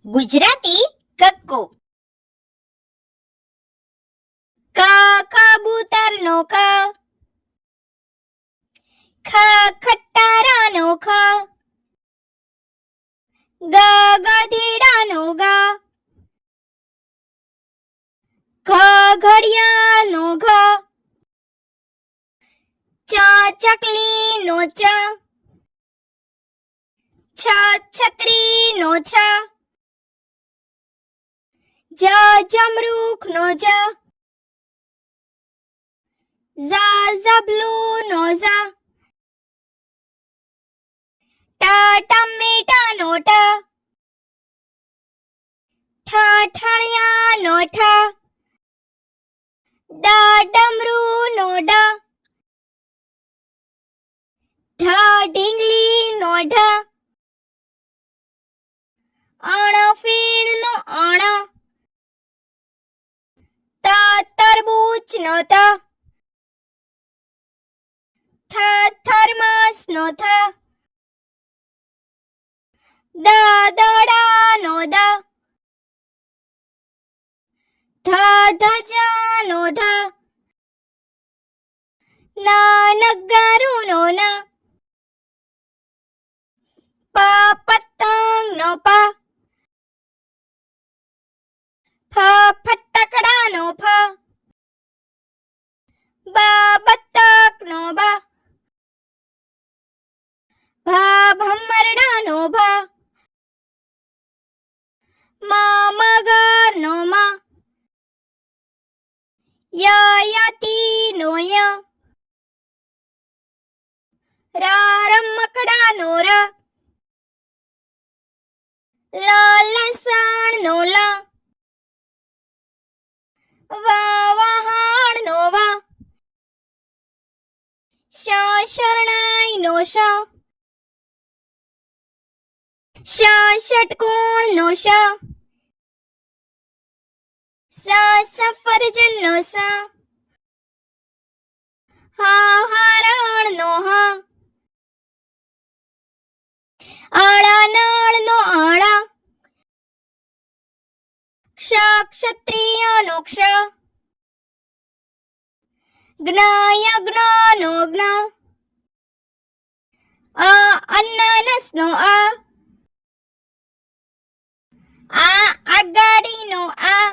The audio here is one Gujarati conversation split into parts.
ગુજરાતી કક્કો. ક કબૂતરનો ક, ખ ખટારાનો ખ, ગ ગધેડાનો ગ, ઘ ઘડિયાળનો ઘ, ચ ચકલીનો ચ, છ છત્રીનો છ, જ જમરૂખનો જ, ઝ ઝબલુનો ઝ, ટ ટમેટાનો ટ, ઠ ઠણિયાનો ઠ, ડ ડમરૂનો ડ, ઢ ઢીંગલીનો ઢ, અણ ફીણનો અણ, ત તરબૂચનો ત, થ થર્મસનો થ, દ દડાનો દ, ધ ધજાનો ધ, ન નગારુનો ન, પ પતંગનો પ, ફ ફટકડાનો ફ, બ બતકનો બ, ભ ભમરડાનો ભ, મ મગરનો મ, ય યતીનો ય, ર રમકડાનો ર, લ લસણનો લ, વ વહાણનો વ, શ શરણાઈનો શ, શ ષટકોણનો શ, સ સફરજનનો સ, હ હરણનો હ, અળ નળનો અળ, ક્ષ ક્ષત્રિયનો ક્ષ, જ્ઞ યજ્ઞનો જ્ઞ, અનનસનો અ, આ આગાડીનો આ,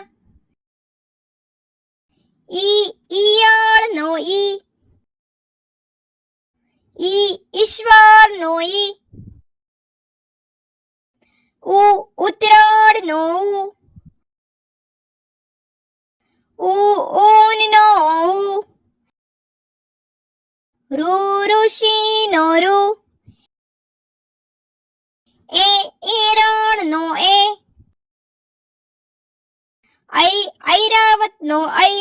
ઈયળનો ઈ, ઈશ્વરનો ઈ, ઉતરાળનો ઊનનો ઊ, ઋષિનો ઋ, એરણનો એ, ઐરાવતનો ઐ,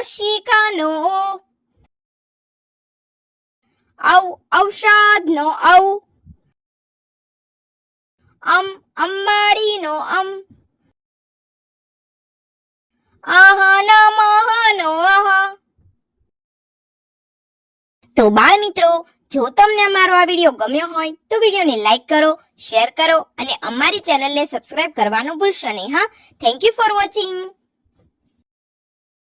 ઓશિકાનો ઓ, ઔષધનો ઔ, અંબાડીનો અમ, અહનમહનો અહ. તો બાળ મિત્રો, જો તમને અમારો આ વિડીયો ગમ્યો હોય તો વિડીયોને લાઈક કરો, શેર કરો અને અમારી ચેનલને સબસ્ક્રાઇબ કરવાનું ભૂલશો નહીં. હા, થેન્ક યુ ફોર વોચિંગ.